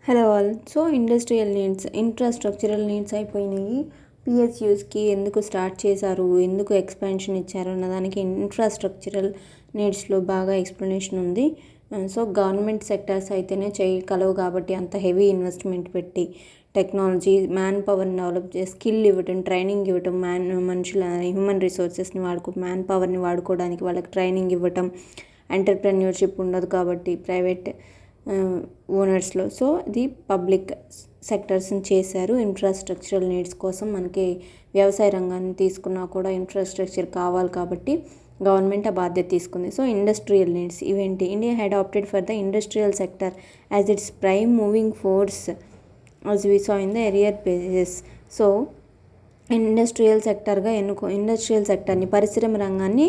Hello all. So industrial needs, infrastructural needs అయిపోయినాయి. పిఎస్యూస్కి ఎందుకు start చేశారు, ఎందుకు ఎక్స్పాన్షన్ ఇచ్చారు అన్నదానికి ఇన్ఫ్రాస్ట్రక్చరల్ నీడ్స్లో బాగా ఎక్స్ప్లెనేషన్ ఉంది. సో గవర్నమెంట్ సెక్టార్స్ అయితేనే చేయగలవు కాబట్టి అంత హెవీ ఇన్వెస్ట్మెంట్ పెట్టి టెక్నాలజీ, మ్యాన్ పవర్ని డెవలప్ చేసి స్కిల్ ఇవ్వటం, ట్రైనింగ్ ఇవ్వటం, మనుషుల హ్యూమన్ రిసోర్సెస్ని మ్యాన్ పవర్ని వాడుకోవడానికి వాళ్ళకి ట్రైనింగ్ ఇవ్వటం. ఎంటర్ప్రెన్యూర్షిప్ ఉండదు కాబట్టి ప్రైవేట్ ఓనర్స్లో. సో ఇది పబ్లిక్ సెక్టర్స్ని చేశారు ఇన్ఫ్రాస్ట్రక్చరల్ నీడ్స్ కోసం. మనకి వ్యవసాయ రంగాన్ని తీసుకున్నా కూడా ఇన్ఫ్రాస్ట్రక్చర్ కావాలి కాబట్టి గవర్నమెంట్ ఆ బాధ్యత తీసుకుంది. సో ఇండస్ట్రియల్ నీడ్స్ ఇవేంటి? India had opted for the industrial sector as its prime moving force as we saw in the earlier pages. So industrial సెక్టర్ని పరిశ్రమ రంగాన్ని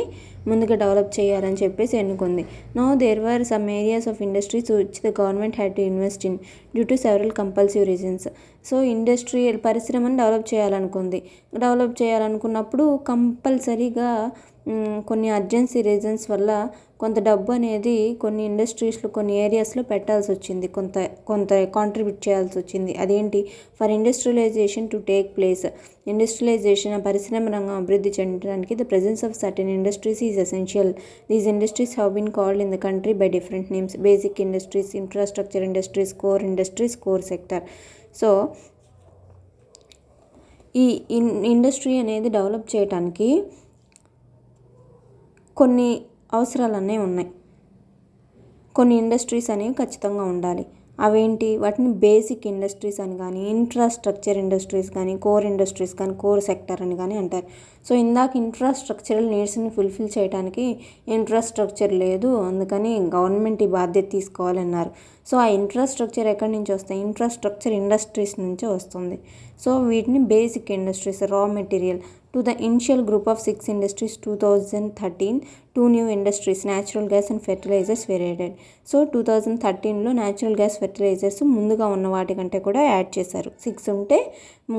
ముందుగా డెవలప్ చేయాలని చెప్పేసి ఎన్నుకుంది. Now there were some areas of industries which the government had to invest in due to several compulsive reasons. So industrial పరిశ్రమను develop చేయాలనుకున్నప్పుడు కంపల్సరీగా కొన్ని అర్జెన్సీ రీజన్స్ వల్ల కొంత డబ్బు అనేది కొన్ని ఇండస్ట్రీస్లో కొన్ని ఏరియాస్లో పెట్టాల్సి వచ్చింది, కొంత కాంట్రిబ్యూట్ చేయాల్సి వచ్చింది. అదేంటి? For industrialisation to take place. Industrialisation పరిశ్రమ రంగం అభివృద్ధి చెందడానికి the presence of certain industries is essential. These industries have been called in the country by different names: basic industries, infrastructure industries, core sector. So ఈ industry అనేది develop చేయడానికి కొన్ని అవసరాలు అనేవి ఉన్నాయి. కొన్ని ఇండస్ట్రీస్ అనేవి ఖచ్చితంగా ఉండాలి. అవేంటి? వాటిని బేసిక్ ఇండస్ట్రీస్ అని కానీ, ఇన్ఫ్రాస్ట్రక్చర్ ఇండస్ట్రీస్ కానీ, కోర్ ఇండస్ట్రీస్ కానీ, కోర్ సెక్టర్ అని కానీ అంటారు. సో ఇందాక ఇన్ఫ్రాస్ట్రక్చరల్ నీడ్స్ని ఫుల్ఫిల్ చేయడానికి ఇన్ఫ్రాస్ట్రక్చర్ లేదు, అందుకని గవర్నమెంట్ ఈ బాధ్యత తీసుకోవాలన్నారు. సో ఆ ఇన్ఫ్రాస్ట్రక్చర్ ఎక్కడి నుంచి వస్తాయి? ఇన్ఫ్రాస్ట్రక్చర్ ఇండస్ట్రీస్ నుంచే వస్తుంది. సో వీటిని basic industries, raw material. To the initial group of 6 industries 2013, 2 new industries, natural gas and fertilizers were added. So 2013లో న్యాచురల్ గ్యాస్, ఫెర్టిలైజర్స్ ముందుగా ఉన్న వాటికంటే కూడా యాడ్ చేశారు. 6 ఉంటే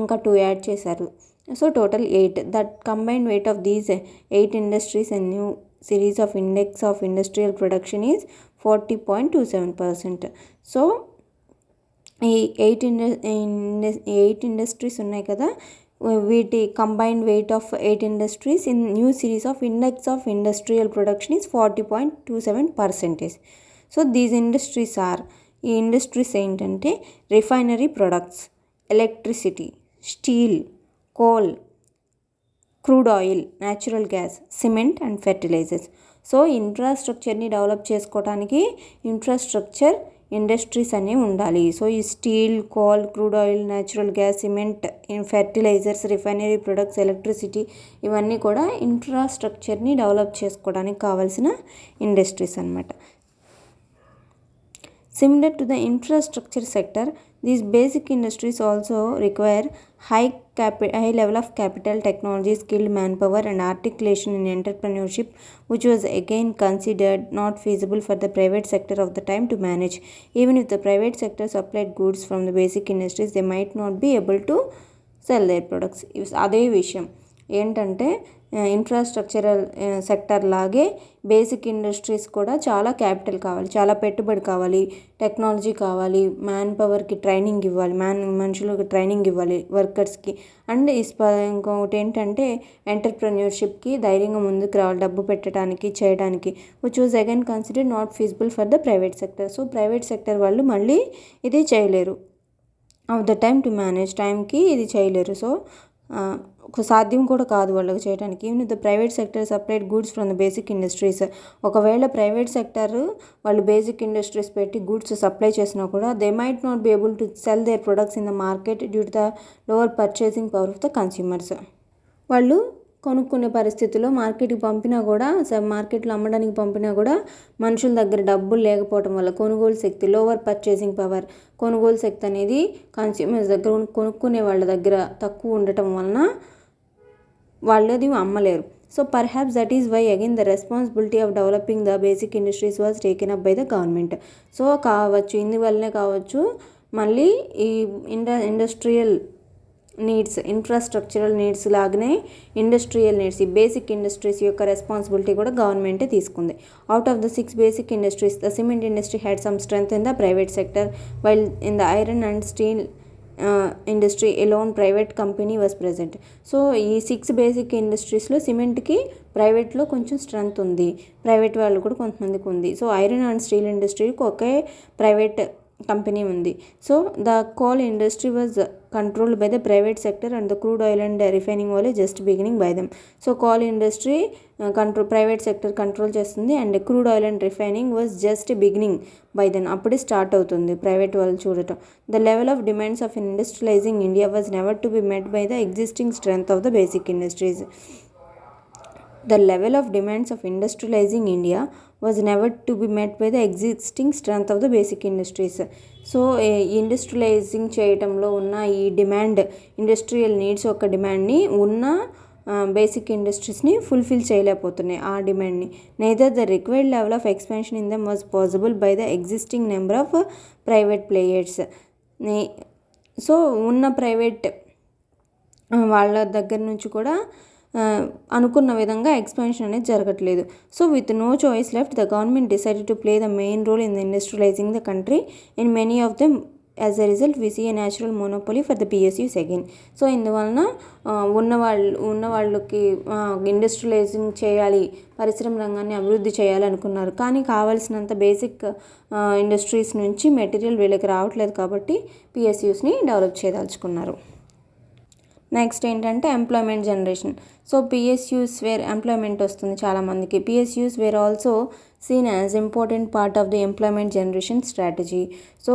ఇంకా 2 యాడ్ చేశారు. So total 8. That combined weight of these 8 industries and new series of index of industrial production is 40.27%. So ఈ 8 ఇండస్ట్రీస్ ఉన్నాయి కదా, వీటి combined weight of 8 industries in new series of index of industrial production is 40.27%. So these industries are, ఈ industries ఏంటంటే refinery products, electricity, steel, coal, crude oil, natural gas, cement and fertilizers. So ఇన్ఫ్రాస్ట్రక్చర్ని develop చేసుకోవడానికి infrastructure industries అనేవి ఉండాలి. So ఈ steel, coal, crude oil, natural gas, cement, fertilisers, refinery products, electricity ఇవన్నీ కూడా ఇన్ఫ్రాస్ట్రక్చర్ని develop చేసుకోవడానికి కావాల్సిన ఇండస్ట్రీస్ అన్నమాట. Similar to the infrastructure sector, these basic industries also require high level of capital, technology, skilled manpower and articulation in entrepreneurship, which was again considered not feasible for the private sector of the time to manage. Even if the private sector supplied goods from the basic industries, they might not be able to sell their products. అదే విషయం ఏంటంటే infrastructural sector లాగే basic industries కూడా చాలా capital కావాలి, చాలా పెట్టుబడి కావాలి, టెక్నాలజీ కావాలి, మ్యాన్ పవర్కి ట్రైనింగ్ ఇవ్వాలి, మనుషులకు ట్రైనింగ్ ఇవ్వాలి, వర్కర్స్కి. అండ్ ఇంకొకటి ఏంటంటే ఎంటర్ప్రెన్యూర్షిప్కి ధైర్యంగా ముందుకు రావాలి, డబ్బు పెట్టడానికి, చేయడానికి. Which was again considered not feasible for the private sector. So private sector వాళ్ళు మళ్ళీ ఇది చేయలేరు, of the time to manage, టైంకి ఇది చేయలేరు. సో సాధ్యం కూడా కాదు వాళ్ళకి చేయడానికి. Even the private sector supplied goods from the basic industries. ఒకవేళ ప్రైవేట్ సెక్టర్ వాళ్ళు బేసిక్ ఇండస్ట్రీస్ పెట్టి గూడ్స్ సప్లై చేసినా కూడా they might not be able to sell their products in the market due to the lower purchasing power of the consumers. వాళ్ళు కొనుక్కునే పరిస్థితుల్లో మార్కెట్కి పంపినా కూడా, మార్కెట్లో అమ్మడానికి పంపినా కూడా మనుషుల దగ్గర డబ్బులు లేకపోవడం వల్ల కొనుగోలు శక్తి, లోవర్ పర్చేసింగ్ పవర్, కొనుగోలు శక్తి అనేది కన్స్యూమర్స్ దగ్గర, కొనుక్కునే వాళ్ళ దగ్గర తక్కువ ఉండటం వలన వాళ్ళు అది అమ్మలేరు. So perhaps that is why again the responsibility of developing the basic industries was taken up by the government. So కావచ్చు, ఇందువల్లనే కావచ్చు మళ్ళీ ఈ ఇండస్ట్రియల్ ఇన్ఫ్రాస్ట్రక్చరల్ నీడ్స్ లాగానే ఇండస్ట్రియల్ నీడ్స్, ఈ బేసిక్ ఇండస్ట్రీస్ యొక్క రెస్పాన్సిబిలిటీ కూడా గవర్నమెంటే తీసుకుంది. Out of the 6 basic industries, the cement industry had some strength in the private sector, while in the iron and steel industry alone private company was present. So ఈ 6 basic ఇండస్ట్రీస్లో సిమెంట్కి ప్రైవేట్లో కొంచెం strength ఉంది, private వాళ్ళు కూడా కొంతమందికి ఉంది. So iron and steel ఇండస్ట్రీకి ఒకే ప్రైవేట్ కంపెనీ ఉంది. So the coal industry was controlled by the private sector and the crude oil and refining oil just beginning by them. So coal industry private sector control చేస్తుంది, and crude oil and refining was just beginning by then, అప్పుడే start అవుతుంది private వాళ్ళు చూడటం. The level of demands of industrializing India was never to be met by the existing strength of the basic industries. The level of demands of industrializing India was never to be met by the existing strength of the basic industries. So industrializing చేయటంలో ఉన్న ఈ demand, industrial needs యొక్క డిమాండ్ని ఉన్న basic ఇండస్ట్రీస్ని fulfil చేయలేకపోతున్నాయి ఆ డిమాండ్ని. Neither the required level of expansion in them was possible by the existing number of private players. So ఉన్న private వాళ్ళ దగ్గర నుంచి కూడా అనుకున్న విధంగా ఎక్స్పాన్షన్ అనేది జరగట్లేదు. So with no choice left, the government decided to play the main role in the industrializing the country. In many of them as a result we see a natural monopoly for the PSUs again. So ఇందువలన ఉన్న వాళ్ళకి ఇండస్ట్రియలైజింగ్ చేయాలి, పరిశ్రమ రంగాన్ని అభివృద్ధి చేయాలనుకున్నారు, కానీ కావాల్సినంత బేసిక్ ఇండస్ట్రీస్ నుంచి మెటీరియల్ వీళ్ళకి రావట్లేదు కాబట్టి పిఎస్యూస్ని డెవలప్ చేయదలుచుకున్నారు. నెక్స్ట్ ఏంటంటే employment generation. So PSUs were employment వస్తుంది చాలామందికి. PSUs were also seen as important part of the employment generation strategy. So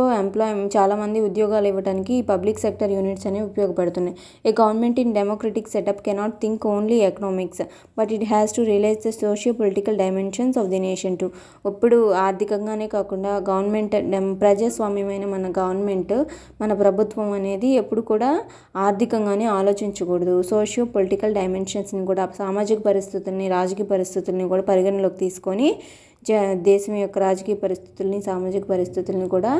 చాలామంది ఉద్యోగాలు ఇవ్వడానికి ఈ పబ్లిక్ సెక్టర్ యూనిట్స్ అనేవి ఉపయోగపడుతున్నాయి. A government in democratic setup cannot think only economics, but it has to realize the socio political dimensions of the nation too. ఇప్పుడు ఆర్థికంగానే కాకుండా government ప్రజాస్వామ్యమైన మన గవర్నమెంట్, మన ప్రభుత్వం అనేది ఎప్పుడు కూడా ఆర్థికంగానే ఆలోచించకూడదు. సోషియో పొలిటికల్ డైమెన్షన్స్ని కూడా, సామాజిక పరిస్థితుల్ని, రాజకీయ పరిస్థితుల్ని కూడా పరిగణలోకి తీసుకొని దేశం యొక్క రాజకీయ పరిస్థితుల్ని, సామాజిక పరిస్థితుల్ని కూడా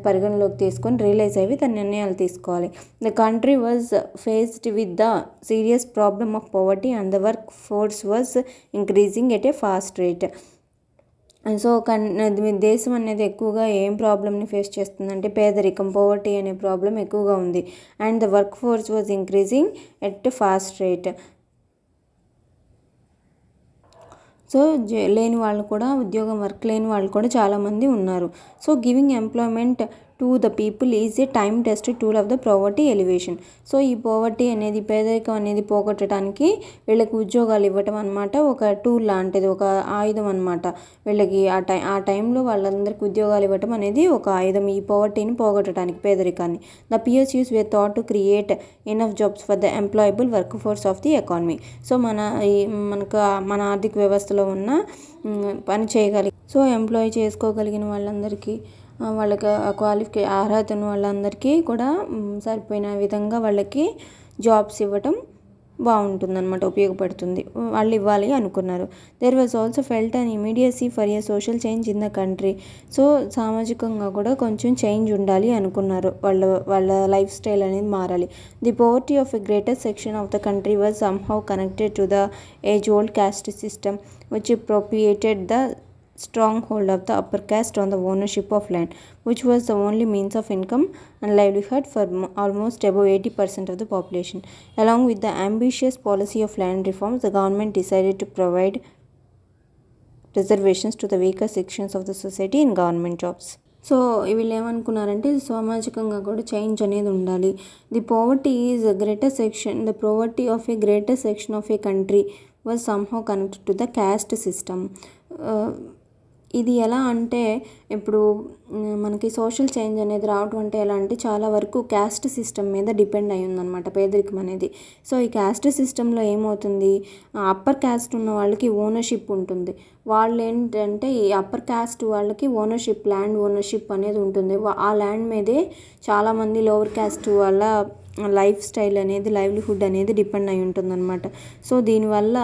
పరిగణలోకి తీసుకొని రియలైజ్ అయ్యి తన నిర్ణయాలు తీసుకోవాలి. The country was faced with the serious problem of poverty and the work force was increasing at a fast rate. So దేశం అనేది ఎక్కువగా ఏం ప్రాబ్లమ్ని ఫేస్ చేస్తుందంటే పేదరికం, పవర్టీ అనే ప్రాబ్లం ఎక్కువగా ఉంది. And the work force was increasing at fast rate. So లేని వాళ్ళు కూడా, వర్క్ లేని వాళ్ళు కూడా చాలామంది ఉన్నారు. So giving employment to the people is a time tested tool of the poverty elevation. So ఈ పవర్టీ అనేది, పేదరికం అనేది పోగొట్టడానికి వీళ్ళకి ఉద్యోగాలు ఇవ్వటం అనమాట ఒక టూల్ లాంటిది, ఒక ఆయుధం అనమాట. వీళ్ళకి ఆ టైంలో వాళ్ళందరికీ ఉద్యోగాలు ఇవ్వటం అనేది ఒక ఆయుధం, ఈ పవర్టీని పోగొట్టడానికి, పేదరికాన్ని. The PSUs were thought to create enough jobs for the employable workforce of the economy. So మన ఆర్థిక వ్యవస్థలో ఉన్న పని సో ఎంప్లాయ్ చేసుకోగలిగిన వాళ్ళందరికీ, వాళ్ళకి అర్హత ఉన్న వాళ్ళందరికీ కూడా సరిపోయిన విధంగా వాళ్ళకి జాబ్స్ ఇవ్వటం బాగుంటుందన్నమాట, ఉపయోగపడుతుంది, వాళ్ళు ఇవ్వాలి అనుకున్నారు. There was also felt an immediacy for a social change in the country. So సామాజికంగా కూడా కొంచెం చేంజ్ ఉండాలి అనుకున్నారు, వాళ్ళ లైఫ్ స్టైల్ అనేది మారాలి. The poverty of a greater section of the country was somehow connected to the age old caste system which appropriated the stronghold of the upper caste on the ownership of land, which was the only means of income and livelihood for almost above 80% of the population. Along with the ambitious policy of land reforms, the government decided to provide reservations to the weaker sections of the society in government jobs. So వీళ్ళు ఏమనుకున్నారంటే సామాజికంగా కూడా change అనేది ఉండాలి. The poverty is greater section, the poverty of A greater section of A country was somehow connected to the cast system. ఇది ఎలా అంటే ఇప్పుడు మనకి సోషల్ చేంజ్ అనేది రావటం అంటే ఎలా అంటే చాలా వరకు క్యాస్ట్ సిస్టమ్ మీద డిపెండ్ అయి ఉందన్నమాట పేదరికం అనేది. సో ఈ క్యాస్ట్ సిస్టంలో ఏమవుతుంది, అప్పర్ క్యాస్ట్ ఉన్న వాళ్ళకి ఓనర్షిప్ ఉంటుంది. వాళ్ళు ఏంటంటే ఈ అప్పర్ క్యాస్ట్ వాళ్ళకి ఓనర్షిప్, ల్యాండ్ ఓనర్షిప్ అనేది ఉంటుంది. ఆ ల్యాండ్ మీదే చాలామంది లోవర్ క్యాస్ట్ వాళ్ళ లైఫ్ స్టైల్ అనేది, లైవ్లీహుడ్ అనేది డిపెండ్ అయి ఉంటుందన్నమాట. సో దీనివల్ల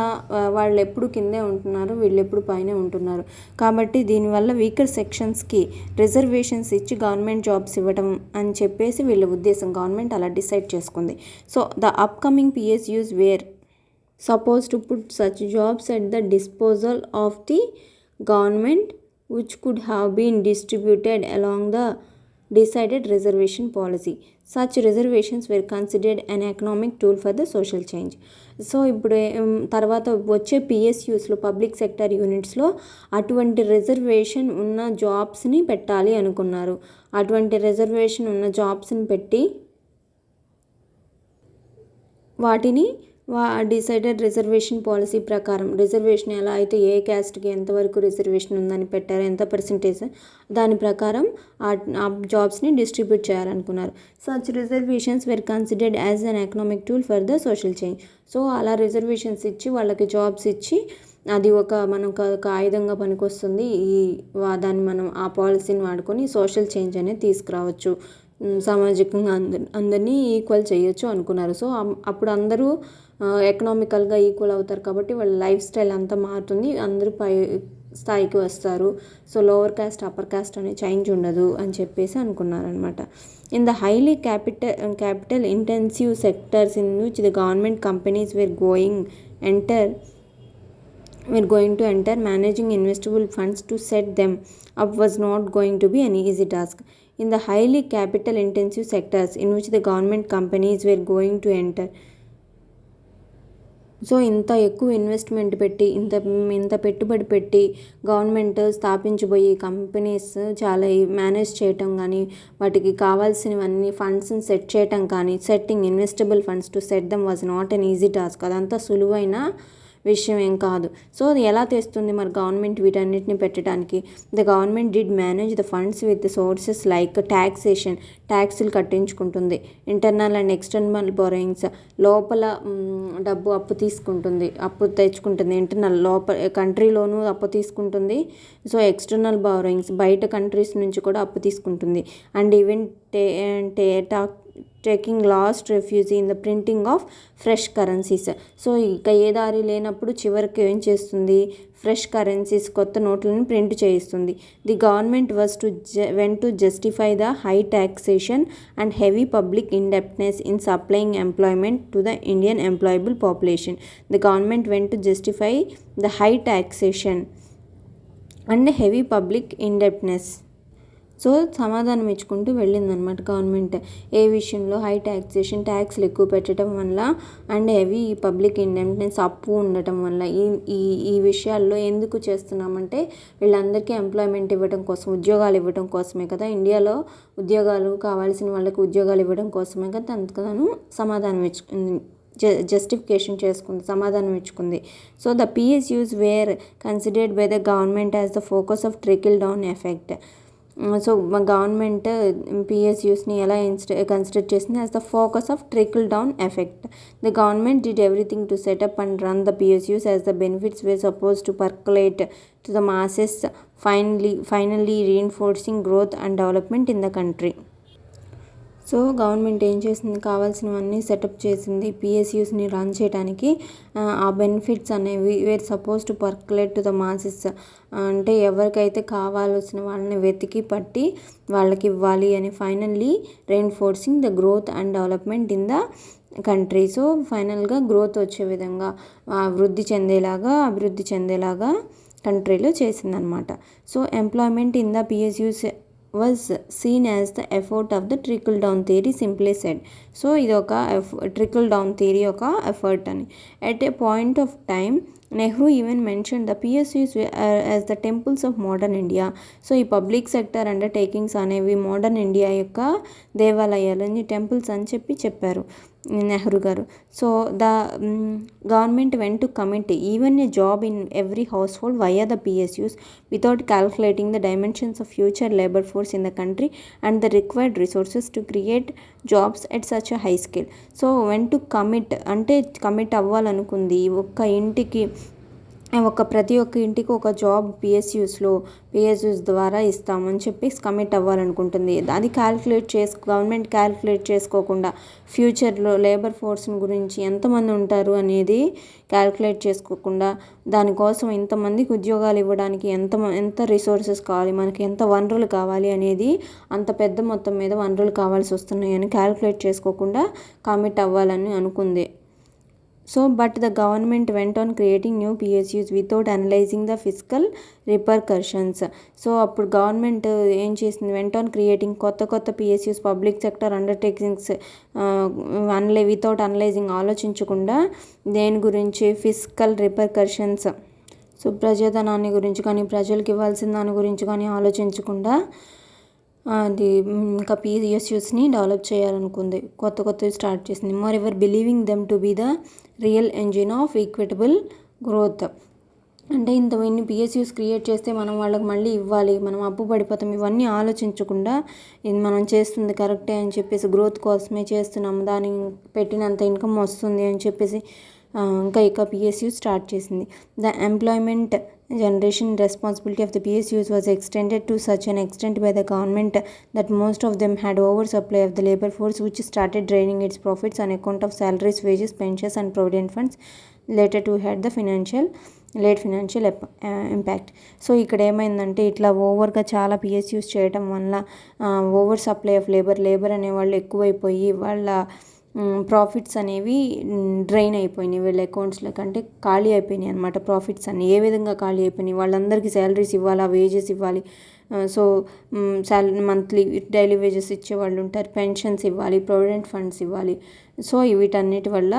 వాళ్ళు ఎప్పుడు కిందే ఉంటున్నారు, వీళ్ళు ఎప్పుడు పైనే ఉంటున్నారు. కాబట్టి దీనివల్ల వీకర్ సెక్షన్స్కి రిజర్వేషన్స్ ఇచ్చి గవర్నమెంట్ జాబ్స్ ఇవ్వడం అని చెప్పేసి వీళ్ళ ఉద్దేశం. గవర్నమెంట్ అలా డిసైడ్ చేసుకుంది. So the upcoming PSUs were supposed to put such jobs at the disposal of the government, which could have been distributed along the decided reservation policy. Such reservations were considered an economic tool for the social change. So ఇప్పుడు తర్వాత వచ్చే PSUsలో public sector యూనిట్స్లో అటువంటి reservation ఉన్న జాబ్స్ని పెట్టాలి అనుకున్నారు. అటువంటి reservation ఉన్న జాబ్స్ని పెట్టి వాటిని డిసైడెడ్ రిజర్వేషన్ పాలసీ ప్రకారం, రిజర్వేషన్ ఎలా అయితే ఏ క్యాస్ట్కి ఎంతవరకు రిజర్వేషన్ ఉందని పెట్టారో, ఎంత పర్సంటేజ్, దాని ప్రకారం ఆ జాబ్స్ని డిస్ట్రిబ్యూట్ చేయాలనుకున్నారు. Such reservations were considered as an economic tool for the social change. So అలా రిజర్వేషన్స్ ఇచ్చి వాళ్ళకి జాబ్స్ ఇచ్చి అది మనకు ఒక ఆయుధంగా పనికొస్తుంది. దాన్ని మనం ఆ పాలసీని వాడుకొని సోషల్ చేంజ్ అనేది తీసుకురావచ్చు, సామాజికంగా అందరినీ ఈక్వల్ చేయొచ్చు అనుకున్నారు. సో అప్పుడు అందరూ ఎకనామికల్గా ఈక్వల్ అవుతారు కాబట్టి వాళ్ళ లైఫ్ స్టైల్ అంతా మారుతుంది, అందరూ పై స్థాయికి వస్తారు. So lower caste upper caste అనే చేంజ్ ఉండదు అని చెప్పేసి అనుకున్నారనమాట. In the highly capital intensive sectors in which the government companies were going to enter, managing investable funds to set them up was not going to be an easy task. In the highly capital intensive sectors in which the government companies were going to enter, so ఇంత ఎక్కువ investment పెట్టి ఇంత పెట్టుబడి పెట్టి government స్థాపించబోయే companies చాలా manage చేయటం కానీ, వాటికి కావాల్సినవన్నీ ఫండ్స్ని సెట్ చేయటం కానీ, setting investable funds to set them was not an easy task. అదంతా సులువైన విషయం ఏం కాదు. సో అది ఎలా తెస్తుంది మరి గవర్నమెంట్ వీటన్నిటిని పెట్టడానికి? The government did manage the funds with sources like taxation, ట్యాక్సులు కట్టించుకుంటుంది. ఇంటర్నల్ అండ్ ఎక్స్టర్నల్ బోరోయింగ్స్, లోపల డబ్బు అప్పు తీసుకుంటుంది, అప్పు తెచ్చుకుంటుంది. ఇంటర్నల్ కంట్రీలోనూ అప్పు తీసుకుంటుంది. సో ఎక్స్టర్నల్ బోరోయింగ్స్, బయట కంట్రీస్ నుంచి కూడా అప్పు తీసుకుంటుంది. And even taking last refugee in the printing of fresh currencies. So ఇక ఏ దారి లేనప్పుడు చివరికి ఏం చేస్తుంది? ఫ్రెష్ కరెన్సీస్, కొత్త నోట్లను ప్రింట్ చేయిస్తుంది. The government went to justify the high taxation and heavy public indebtedness in supplying employment to the Indian employable population. The government went to justify the high taxation and heavy public indebtedness. So సమాధానం ఇచ్చుకుంటూ వెళ్ళిందనమాట government. ఏ విషయంలో? High taxation, ట్యాక్స్లు ఎక్కువ పెట్టడం వల్ల, and heavy public ఇండెప్టెన్స్, అప్పు ఉండటం వల్ల. ఈ విషయాల్లో ఎందుకు చేస్తున్నామంటే వీళ్ళందరికీ ఎంప్లాయ్మెంట్ ఇవ్వడం కోసం, ఉద్యోగాలు ఇవ్వడం కోసమే కదా. ఇండియాలో ఉద్యోగాలు కావాల్సిన వాళ్ళకి ఉద్యోగాలు ఇవ్వడం కోసమే కదా. అందుకను సమాధానం ఇచ్చుకుంది, జస్టిఫికేషన్ చేసుకుంది, సమాధానం ఇచ్చుకుంది. So the PSUs were considered by the government as the focus of trickle down effect. So government PSUsని ఎలా కన్సిడర్ చేసింది? As the focus of trickle down effect. The government did everything to set up and run the PSUs as the benefits were suppose to percolate to the masses, finally reinforcing growth and development in the country. So government ఏం చేసింది? కావాల్సినవన్నీ setup చేసింది PSUsని run చేయడానికి. ఆ benefits అనేవి were suppose to percolate to the masses, అంటే ఎవరికైతే కావాల్సిన వాళ్ళని వెతికి పట్టి వాళ్ళకి ఇవ్వాలి అని. Finally reinforcing the growth and development in the country. So ఫైనల్గా గ్రోత్ వచ్చే విధంగా, అభివృద్ధి చెందేలాగా కంట్రీలో చేసిందనమాట. So employment in the PSUs was seen as the effort of the trickle down theory, simply said. So ఇది ఒక trickle down theory ఒక ఎఫర్ట్ అని. At a point of time, Nehru even mention the PSUs as the temples of modern India. So ఈ public sector undertakings అనేవి modern India యొక్క దేవాలయాలని, temples అని చెప్పారు నెహ్రూ గారు. So the government went to commit even a job in every house hold via the PSUs without calculating the dimensions of future labour force in the country and the required resources to create jobs at such a high scale. So went to commit అంటే commit అవ్వాలనుకుంది. ఒక్క ఇంటికి ప్రతి ఒక్క ఇంటికి ఒక job PSUs ద్వారా ఇస్తామని చెప్పి కమిట్ అవ్వాలనుకుంటుంది. అది గవర్నమెంట్ క్యాల్కులేట్ చేసుకోకుండా ఫ్యూచర్లో లేబర్ ఫోర్స్ని గురించి ఎంతమంది ఉంటారు అనేది క్యాల్కులేట్ చేసుకోకుండా దానికోసం ఇంతమందికి ఉద్యోగాలు ఇవ్వడానికి ఎంత రిసోర్సెస్ కావాలి, మనకి ఎంత వనరులు కావాలి అనేది, అంత పెద్ద మొత్తం మీద వనరులు కావాల్సి వస్తున్నాయని క్యాల్కులేట్ చేసుకోకుండా కమిట్ అవ్వాలని అనుకుంది. But the government went on creating new PSUs without analyzing the fiscal repercussions. So అప్పుడు గవర్నమెంట్ ఏం చేసింది, వెంట ఆన్ క్రియేటింగ్ కొత్త PSUs, public sector undertakings without analysing, ఆలోచించకుండా దేని గురించి, ఫిస్కల్ రిపర్కషన్స్, సో ప్రజాధనాన్ని గురించి కానీ ప్రజలకు ఇవ్వాల్సిన దాని గురించి కానీ ఆలోచించకుండా అది ఇంకా పిఎస్యూస్ని డెవలప్ చేయాలనుకుంది, కొత్తవి స్టార్ట్ చేసింది. More ever believing them to be the real engine of equitable growth. అంటే ఇన్ని పిఎస్యూస్ క్రియేట్ చేస్తే మనం వాళ్ళకి మళ్ళీ ఇవ్వాలి, మనం అప్పు పడిపోతాం, ఇవన్నీ ఆలోచించకుండా ఇది మనం చేస్తుంది కరెక్టే అని చెప్పేసి, గ్రోత్ కోసమే చేస్తున్నాము, దానికి పెట్టినంత ఇన్కమ్ వస్తుంది అని చెప్పేసి ఇంకా పిఎస్యూస్ స్టార్ట్ చేసింది. The employment generation responsibility of the PSUs was extended to such an extent by the government that most of them had oversupply of the labor force, which started draining its profits on account of salaries, wages, pensions and provident funds, later to had the late financial impact. So ఇక్కడ ఏమైందంటే ఇట్లా ఓవర్గా చాలా PSUs చేయడం వల్ల over supply of labour అనేవాళ్ళు ఎక్కువైపోయి వాళ్ళ ప్రాఫిట్స్ అనేవి డ్రైన్ అయిపోయినాయి, వీళ్ళ అకౌంట్స్లో కంటే ఖాళీ అయిపోయినాయి అనమాట. ప్రాఫిట్స్ అన్ని ఏ విధంగా ఖాళీ అయిపోయినాయి, వాళ్ళందరికీ శాలరీస్ ఇవ్వాలి, వేజెస్ ఇవ్వాలి, సో మంత్లీ డైలీ వేజెస్ ఇచ్చే వాళ్ళు ఉంటారు, పెన్షన్స్ ఇవ్వాలి, ప్రొవిడెంట్ ఫండ్స్ ఇవ్వాలి. సో వీటన్నిటి వల్ల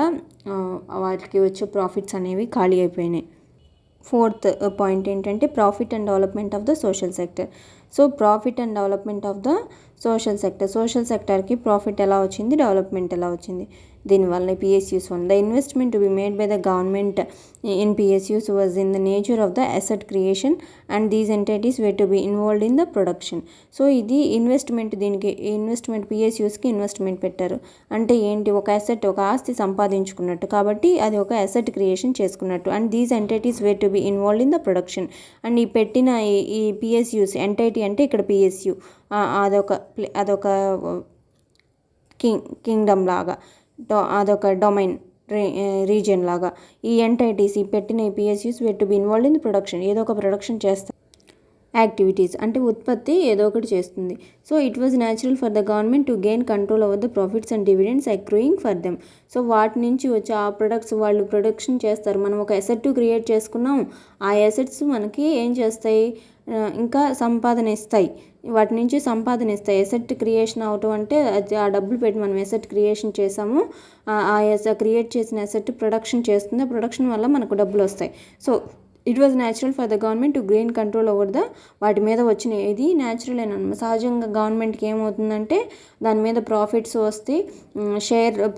వాటికి వచ్చే ప్రాఫిట్స్ అనేవి ఖాళీ అయిపోయినాయి. ఫోర్త్ పాయింట్ ఏంటంటే profit and development of the social sector. So profit and development of the social సెక్టర్కి ప్రాఫిట్ ఎలా వచ్చింది, డెవలప్మెంట్ ఎలా వచ్చింది దీనివల్ల పిఎస్యూస్ వల్ల. The investment to be made by the government in PSUs was in the nature of the asset creation and these entities were to be involved in the production. So ఇది దీనికి investment పిఎస్యూస్కి investment పెట్టారు అంటే ఏంటి, ఒక ఆస్తి సంపాదించుకున్నట్టు, కాబట్టి అది ఒక అసెట్ క్రియేషన్ చేసుకున్నట్టు. And these entities were to be involved in the production. And ఈ పెట్టిన ఈ పిఎస్యూస్ ఎంటిటీ అంటే ఇక్కడ పిఎస్యూ అదొక కింగ్డమ్ లాగా, అదొక డొమైన్ రీజియన్ లాగా. ఈ ఎంటైటీస్ పెట్టిన PSUs were to be involved in production, ఏదో ఒక ప్రొడక్షన్ చేస్తారు, యాక్టివిటీస్ అంటే ఉత్పత్తి ఏదో ఒకటి చేస్తుంది. So it was natural for the government to gain control over the profits and dividends accruing for them. So వాటి నుంచి వచ్చే ఆ ప్రొడక్ట్స్ వాళ్ళు ప్రొడక్షన్ చేస్తారు, మనం ఒక అసెట్ క్రియేట్ చేసుకున్నాం, ఆ అసెట్స్ మనకి ఏం చేస్తాయి, ఇంకా సంపాదన ఇస్తాయి, వాటి నుంచి సంపాదన ఇస్తాయి. ఎసెట్ క్రియేషన్ అవటం అంటే ఆ డబ్బులు పెట్టి మనం ఎసెట్ క్రియేషన్ చేసాము, క్రియేట్ చేసిన ఎసెట్ ప్రొడక్షన్ చేస్తుంది, ఆ ప్రొడక్షన్ వల్ల మనకు డబ్బులు వస్తాయి. So it was natural for the government to gain control over వాటి మీద వచ్చిన, ఇది న్యాచురల్ అనమాట. సహజంగా గవర్నమెంట్కి ఏమవుతుందంటే దాని మీద ప్రాఫిట్స్ వస్తాయి,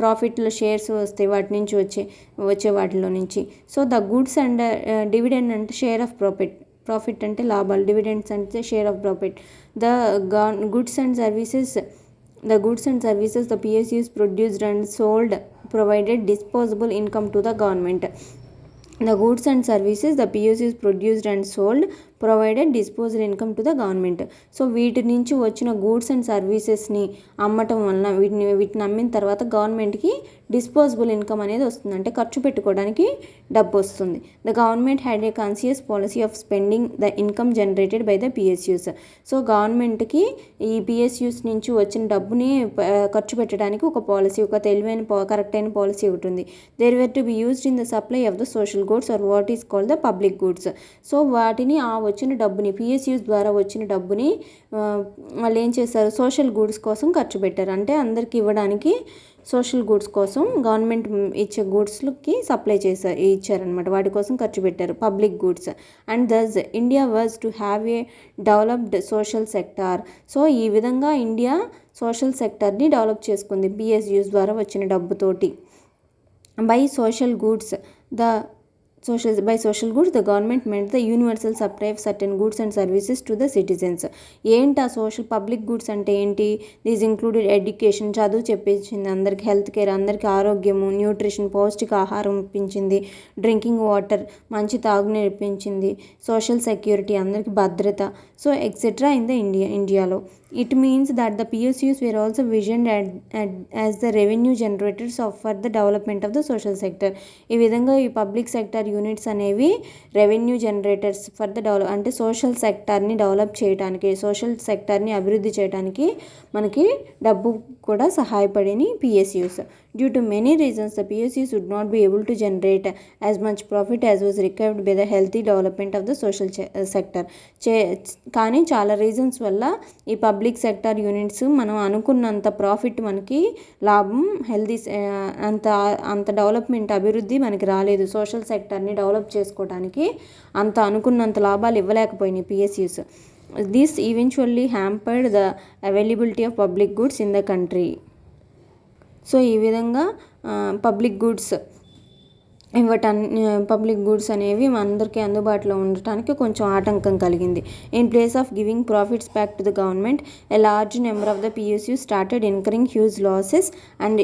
ప్రాఫిట్లో షేర్స్ వస్తాయి, వాటి నుంచి వచ్చే వాటిలో నుంచి. So the goods and dividend అంటే షేర్ ఆఫ్ ప్రాఫిట్ అంటే లాభాలు, డివిడెండ్స్ అంటే share of profit. The goods and services the PSUs produced and sold provided disposable income to the government. The goods and services the PSUs produced and sold provided disposal income to the government. So వీటి నుంచి వచ్చిన goods and సర్వీసెస్ని అమ్మటం వలన వీటిని అమ్మిన తర్వాత గవర్నమెంట్కి disposable income అనేది వస్తుంది, అంటే ఖర్చు పెట్టుకోవడానికి డబ్బు వస్తుంది. The government had a conscious policy of spending the income generated by the PSUs. So గవర్నమెంట్కి ఈ పిఎస్యూస్ నుంచి వచ్చిన డబ్బుని ఖర్చు పెట్టడానికి ఒక పాలసీ, ఒక తెలివైన కరెక్ట్ అయిన పాలసీ ఒకటి ఉంది. There were to be used in the supply of the social goods or what is called the public goods. So వాటిని వచ్చిన డబ్బుని, పిఎస్యూస్ ద్వారా వచ్చిన డబ్బుని వాళ్ళు ఏం చేశారు, సోషల్ గూడ్స్ కోసం ఖర్చు పెట్టారు. అంటే అందరికి ఇవ్వడానికి సోషల్ గూడ్స్ కోసం గవర్నమెంట్ ఇచ్చే గూడ్స్కి సప్లై ఇచ్చారనమాట, వాటి కోసం ఖర్చు పెట్టారు, public goods. And thus India was to have a developed social sector. So ఈ విధంగా ఇండియా సోషల్ సెక్టార్ని డెవలప్ చేసుకుంది పిఎస్యూస్ ద్వారా వచ్చిన డబ్బుతోటి. By social goods the By social goods, the government meant the universal supply of certain goods and services to the citizens. ఏంటి ఆ సోషల్ పబ్లిక్ గుడ్స్ అంటే ఏంటి? దీస్ ఇంక్లూడెడ్ ఎడ్యుకేషన్, చదువు చెప్పించింది అందరికి, హెల్త్ కేర్ అందరికి, ఆరోగ్యము, న్యూట్రిషన్ పౌష్టిక ఆహారం ఇప్పించింది, డ్రింకింగ్ వాటర్ మంచి తాగునీరు ఇప్పించింది, సోషల్ సెక్యూరిటీ అందరికి భద్రత, సో ఎక్సెట్రా ఇన్ ద ఇండియాలో. It means that the PSUs were also visioned as the revenue generators for the development of the social sector. ఈ విధంగా ఈ పబ్లిక్ సెక్టర్ యూనిట్స్ అనేవి revenue generators for the develop, అంటే social సెక్టార్ని develop చేయడానికి, social సెక్టార్ని అభివృద్ధి చేయడానికి మనకి డబ్బు కూడా సహాయపడిన PSUs. Due to many reasons, the PSUs would not be able to generate as much profit as was required by the healthy development of the social sector. కానీ చాలా రీజన్స్ వల్ల ఈ పబ్లిక్ సెక్టర్ యూనిట్స్ మనం అనుకున్నంత profit, మనకి లాభం, healthy అంత development అభివృద్ధి మనకి రాలేదు. సోషల్ సెక్టర్ని డెవలప్ చేసుకోవడానికి అనుకున్నంత లాభాలు ఇవ్వలేకపోయినాయి PSUs. This eventually hampered the availability of public goods in the country. So ఈ విధంగా పబ్లిక్ గుడ్స్ పబ్లిక్ గుడ్స్ అనేవి అందరికీ అందుబాటులో ఉండటానికి కొంచెం ఆటంకం కలిగింది. In place of giving profits back to the government, a large number of the PSUs started incurring huge losses and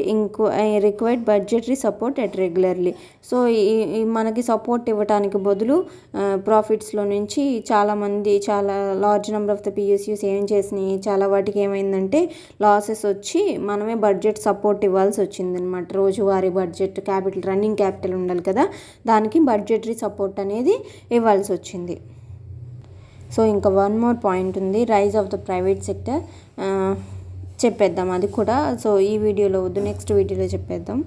required budgetary support at regularly. So మనకి సపోర్ట్ ఇవ్వడానికి బదులు ప్రాఫిట్స్లో నుంచి చాలా large number of the PSUs ఏం చేసినాయి, చాలా వాటికి ఏమైందంటే లాసెస్ వచ్చి మనమే బడ్జెట్ సపోర్ట్ ఇవ్వాల్సి వచ్చింది అనమాట. రోజువారీ బడ్జెట్, రన్నింగ్ క్యాపిటల్ ఉండాలి కదా, దానికి బడ్జెటరీ సపోర్ట్ అనేది ఇవ్వాల్సి వచ్చింది. సో ఇంకా వన్ మోర్ పాయింట్ ఉంది, rise of the private sector. చెప్పేద్దాం అది కూడా. సో ఈ వీడియోలో వద్దు, నెక్స్ట్ వీడియోలో చెప్పేద్దాం.